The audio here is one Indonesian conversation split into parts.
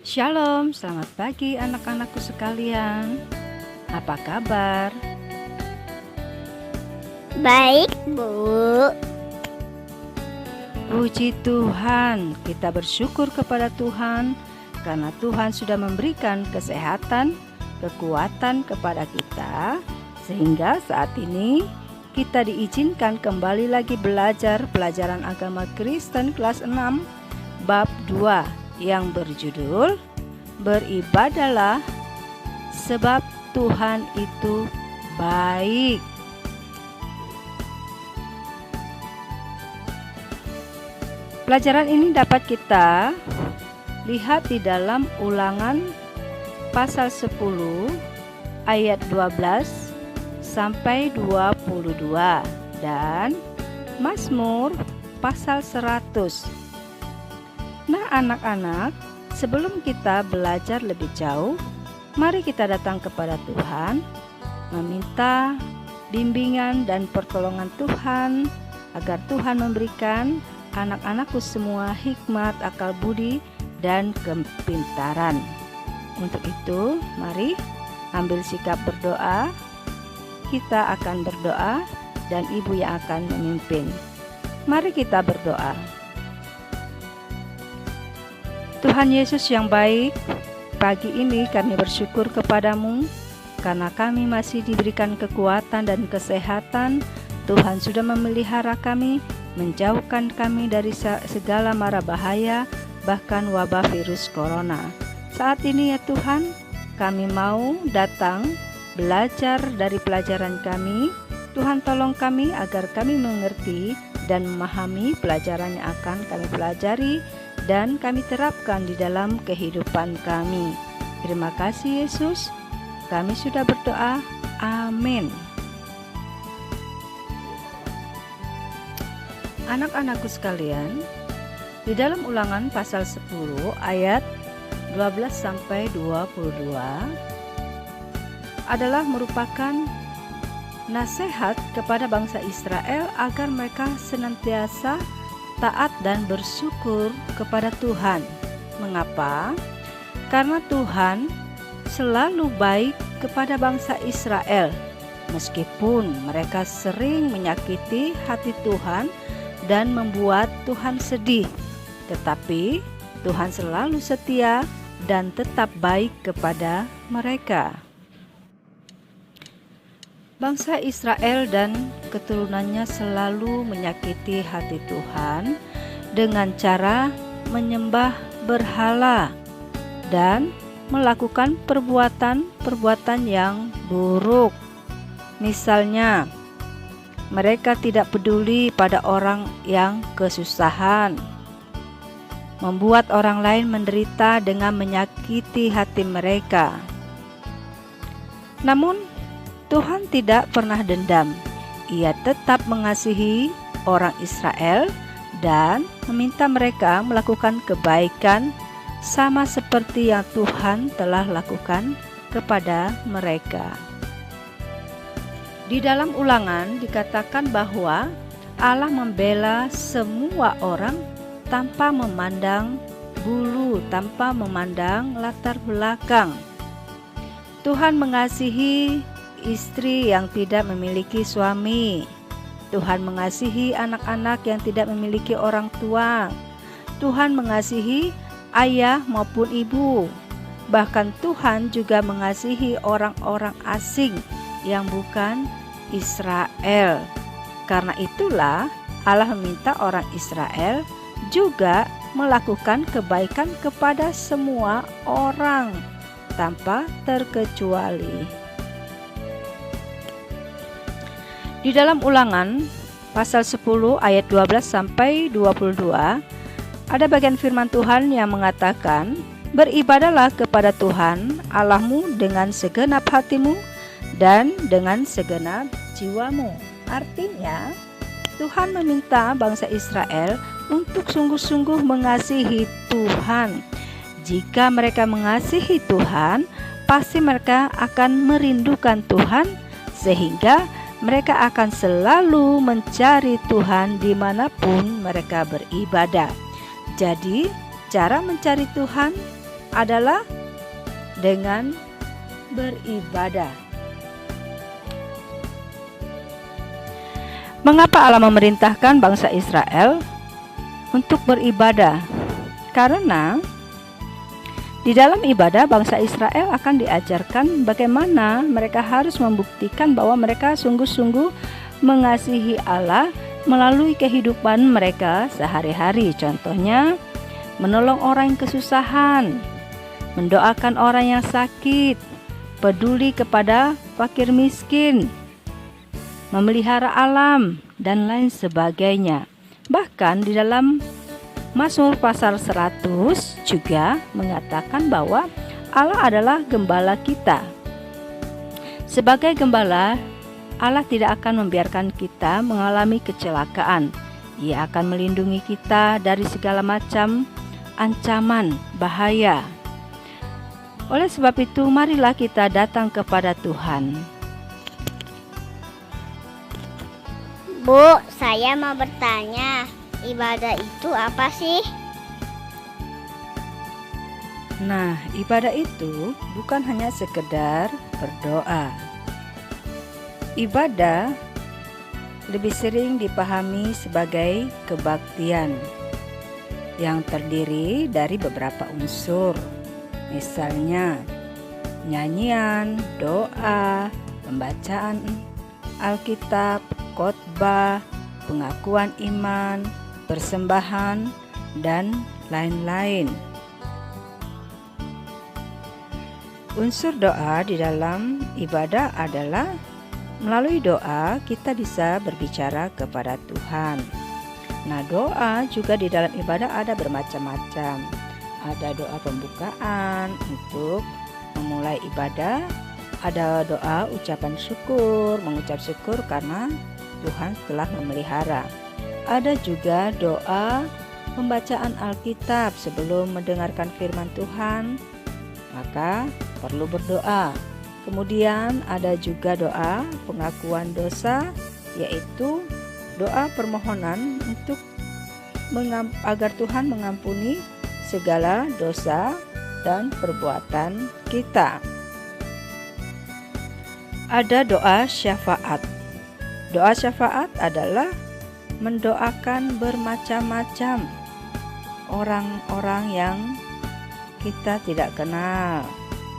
Shalom, selamat pagi anak-anakku sekalian. Apa kabar? Baik, Bu. Puji Tuhan, kita bersyukur kepada Tuhan karena Tuhan sudah memberikan kesehatan, kekuatan kepada kita, sehingga saat ini kita diizinkan kembali lagi belajar pelajaran agama Kristen kelas 6 bab 2 yang berjudul Beribadahlah sebab Tuhan itu baik. Pelajaran ini dapat kita lihat di dalam Ulangan pasal 10 ayat 12 sampai 22 dan Mazmur pasal 100. Nah anak-anak, sebelum kita belajar lebih jauh, mari kita datang kepada Tuhan, meminta bimbingan dan pertolongan Tuhan, agar Tuhan memberikan anak-anakku semua hikmat, akal budi, dan kepintaran. Untuk itu, mari ambil sikap berdoa. Kita akan berdoa dan Ibu yang akan memimpin. Mari kita berdoa. Tuhan Yesus yang baik, pagi ini kami bersyukur kepadamu karena kami masih diberikan kekuatan dan kesehatan. Tuhan sudah memelihara kami, menjauhkan kami dari segala mara bahaya, bahkan wabah virus corona. Saat ini ya Tuhan, kami mau datang belajar dari pelajaran kami. Tuhan tolong kami agar kami mengerti dan memahami pelajaran yang akan kami pelajari dan kami terapkan di dalam kehidupan kami. Terima kasih Yesus. Kami sudah berdoa. Amin. Anak-anakku sekalian, di dalam Ulangan pasal 10 ayat 12 sampai 22 adalah merupakan nasihat kepada bangsa Israel agar mereka senantiasa taat dan bersyukur kepada Tuhan. Mengapa? Karena Tuhan selalu baik kepada bangsa Israel, meskipun mereka sering menyakiti hati Tuhan dan membuat Tuhan sedih. Tetapi Tuhan selalu setia dan tetap baik kepada mereka. Bangsa Israel dan keturunannya selalu menyakiti hati Tuhan dengan cara menyembah berhala dan melakukan perbuatan-perbuatan yang buruk. Misalnya, mereka tidak peduli pada orang yang kesusahan, membuat orang lain menderita dengan menyakiti hati mereka. Namun, Tuhan tidak pernah dendam. Ia tetap mengasihi orang Israel dan meminta mereka melakukan kebaikan sama seperti yang Tuhan telah lakukan kepada mereka. Di dalam Ulangan dikatakan bahwa Allah membela semua orang tanpa memandang bulu, tanpa memandang latar belakang. Tuhan mengasihi istri yang tidak memiliki suami. Tuhan mengasihi anak-anak yang tidak memiliki orang tua. Tuhan mengasihi ayah maupun ibu. Bahkan Tuhan juga mengasihi orang-orang asing yang bukan Israel. Karena itulah Allah meminta orang Israel juga melakukan kebaikan kepada semua orang tanpa terkecuali. Di dalam Ulangan pasal 10 ayat 12 sampai 22 ada bagian firman Tuhan yang mengatakan, "Beribadahlah kepada Tuhan Allahmu dengan segenap hatimu dan dengan segenap jiwamu." Artinya, Tuhan meminta bangsa Israel untuk sungguh-sungguh mengasihi Tuhan. Jika mereka mengasihi Tuhan, pasti mereka akan merindukan Tuhan, sehingga mereka akan selalu mencari Tuhan dimanapun mereka beribadah. Jadi, cara mencari Tuhan adalah dengan beribadah. Mengapa Allah memerintahkan bangsa Israel untuk beribadah? Karena di dalam ibadah bangsa Israel akan diajarkan bagaimana mereka harus membuktikan bahwa mereka sungguh-sungguh mengasihi Allah melalui kehidupan mereka sehari-hari. Contohnya, menolong orang yang kesusahan, mendoakan orang yang sakit, peduli kepada fakir miskin, memelihara alam, dan lain sebagainya. Bahkan di dalam Mazmur pasal 100 juga mengatakan bahwa Allah adalah gembala kita. Sebagai gembala, Allah tidak akan membiarkan kita mengalami kecelakaan. Ia akan melindungi kita dari segala macam ancaman, bahaya. Oleh sebab itu, marilah kita datang kepada Tuhan. Bu, saya mau bertanya, ibadah itu apa sih? Nah, ibadah itu bukan hanya sekedar berdoa. Ibadah lebih sering dipahami sebagai kebaktian yang terdiri dari beberapa unsur. Misalnya, nyanyian, doa, pembacaan Alkitab, khotbah, pengakuan iman, persembahan, dan lain-lain. Unsur doa di dalam ibadah adalah melalui doa kita bisa berbicara kepada Tuhan. Nah, doa juga di dalam ibadah ada bermacam-macam. Ada doa pembukaan untuk memulai ibadah, ada doa ucapan syukur, mengucap syukur karena Tuhan telah memelihara. Ada juga doa pembacaan Alkitab sebelum mendengarkan firman Tuhan, maka perlu berdoa. Kemudian ada juga doa pengakuan dosa, yaitu doa permohonan untuk agar Tuhan mengampuni segala dosa dan perbuatan kita. Ada doa syafaat. Doa syafaat adalah mendoakan bermacam-macam orang-orang yang kita tidak kenal,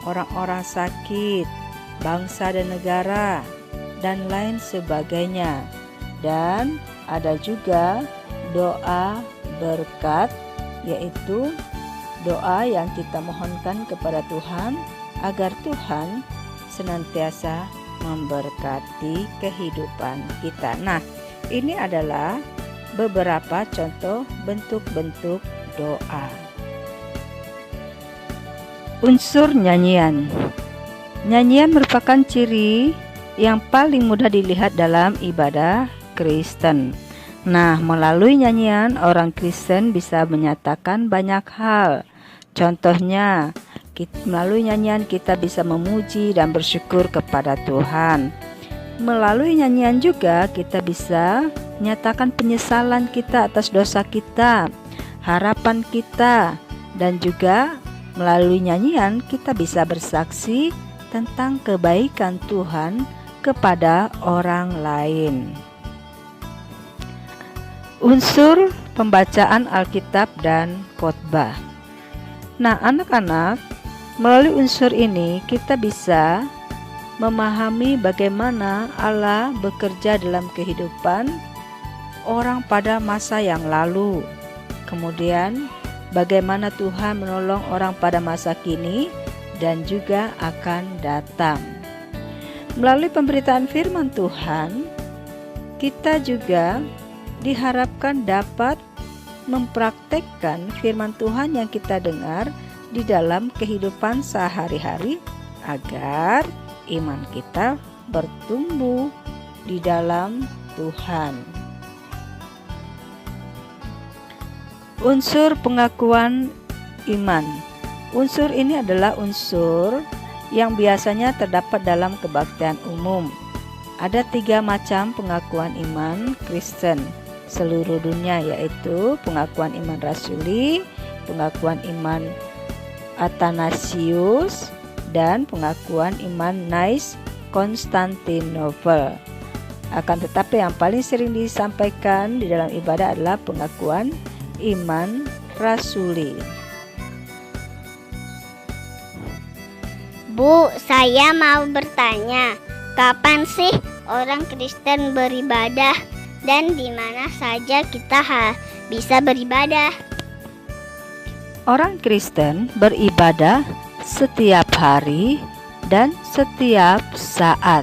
orang-orang sakit, bangsa dan negara, dan lain sebagainya. Dan ada juga doa berkat, yaitu doa yang kita mohonkan kepada Tuhan agar Tuhan senantiasa memberkati kehidupan kita. Nah, ini adalah beberapa contoh bentuk-bentuk doa. Unsur nyanyian. Nyanyian merupakan ciri yang paling mudah dilihat dalam ibadah Kristen. Nah, melalui nyanyian orang Kristen bisa menyatakan banyak hal. Contohnya, melalui nyanyian kita bisa memuji dan bersyukur kepada Tuhan. Melalui nyanyian juga kita bisa menyatakan penyesalan kita atas dosa kita, harapan kita, dan juga melalui nyanyian kita bisa bersaksi tentang kebaikan Tuhan kepada orang lain. Unsur pembacaan Alkitab dan khotbah. Nah, anak-anak, melalui unsur ini kita bisa memahami bagaimana Allah bekerja dalam kehidupan orang pada masa yang lalu. Kemudian bagaimana Tuhan menolong orang pada masa kini dan juga akan datang. Melalui pemberitaan firman Tuhan, kita juga diharapkan dapat mempraktekkan firman Tuhan yang kita dengar di dalam kehidupan sehari-hari agar iman kita bertumbuh di dalam Tuhan. Unsur pengakuan iman. Unsur ini adalah unsur yang biasanya terdapat dalam kebaktian umum. Ada 3 macam pengakuan iman Kristen seluruh dunia, yaitu pengakuan iman rasuli, pengakuan iman Athanasius, dan pengakuan iman Nice Konstantinopel. Akan tetapi yang paling sering disampaikan di dalam ibadah adalah pengakuan iman rasuli. Bu, saya mau bertanya, kapan sih orang Kristen beribadah dan di mana saja kita bisa beribadah? Orang Kristen beribadah setiap hari dan setiap saat.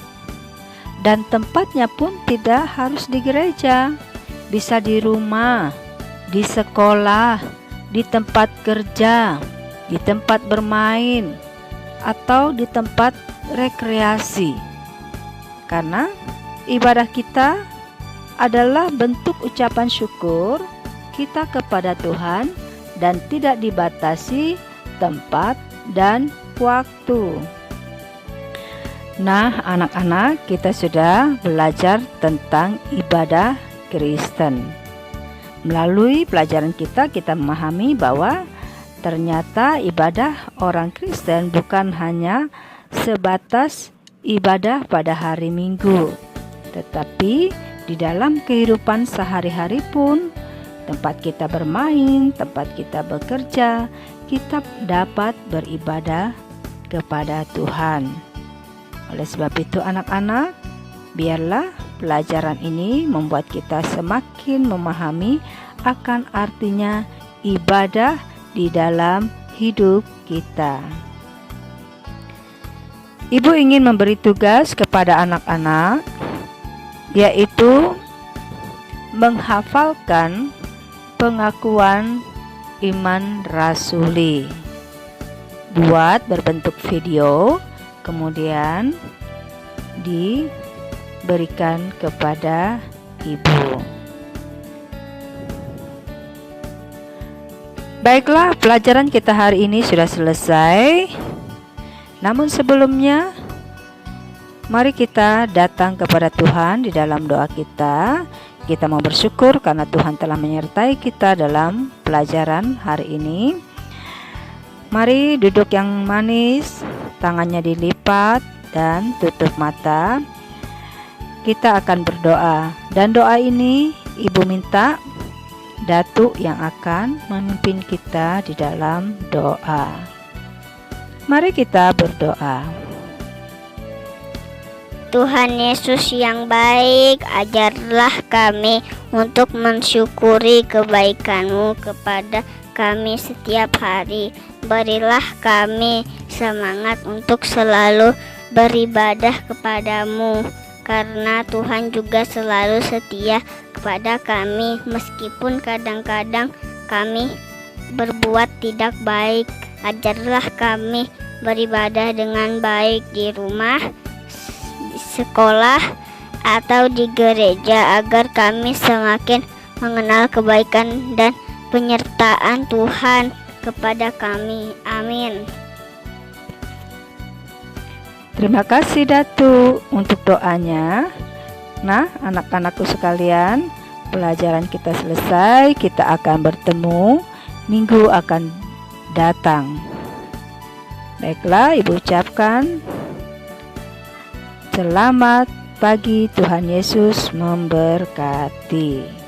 Dan tempatnya pun tidak harus di gereja. Bisa di rumah, di sekolah, di tempat kerja, di tempat bermain, atau di tempat rekreasi. Karena ibadah kita adalah bentuk ucapan syukur kita kepada Tuhan dan tidak dibatasi tempat dan waktu. Nah, anak-anak, kita sudah belajar tentang ibadah Kristen. Melalui pelajaran kita memahami bahwa ternyata ibadah orang Kristen bukan hanya sebatas ibadah pada hari Minggu, tetapi di dalam kehidupan sehari-hari pun, tempat kita bermain, tempat kita bekerja, kita dapat beribadah kepada Tuhan. Oleh sebab itu anak-anak, biarlah pelajaran ini membuat kita semakin memahami akan artinya ibadah di dalam hidup kita. Ibu ingin memberi tugas kepada anak-anak, yaitu menghafalkan pengakuan iman rasuli. Buat berbentuk video, kemudian diberikan kepada ibu. Baiklah, pelajaran kita hari ini sudah selesai. Namun sebelumnya, mari kita datang kepada Tuhan di dalam doa kita. Kita mau bersyukur karena Tuhan telah menyertai kita dalam pelajaran hari ini. Mari duduk yang manis, tangannya dilipat dan tutup mata. Kita akan berdoa, dan doa ini Ibu minta Datuk yang akan memimpin kita di dalam doa. Mari kita berdoa. Tuhan Yesus yang baik, ajarlah kami untuk mensyukuri kebaikan-Mu kepada kami setiap hari. Berilah kami semangat untuk selalu beribadah kepadamu, karena Tuhan juga selalu setia kepada kami, meskipun kadang-kadang kami berbuat tidak baik. Ajarlah kami beribadah dengan baik di rumah, sekolah, atau di gereja, agar kami semakin mengenal kebaikan dan penyertaan Tuhan kepada kami. Amin. Terima kasih Datuk untuk doanya. Nah, anak-anakku sekalian, pelajaran kita selesai. Kita akan bertemu minggu akan datang. Baiklah, Ibu ucapkan selamat pagi, Tuhan Yesus memberkati.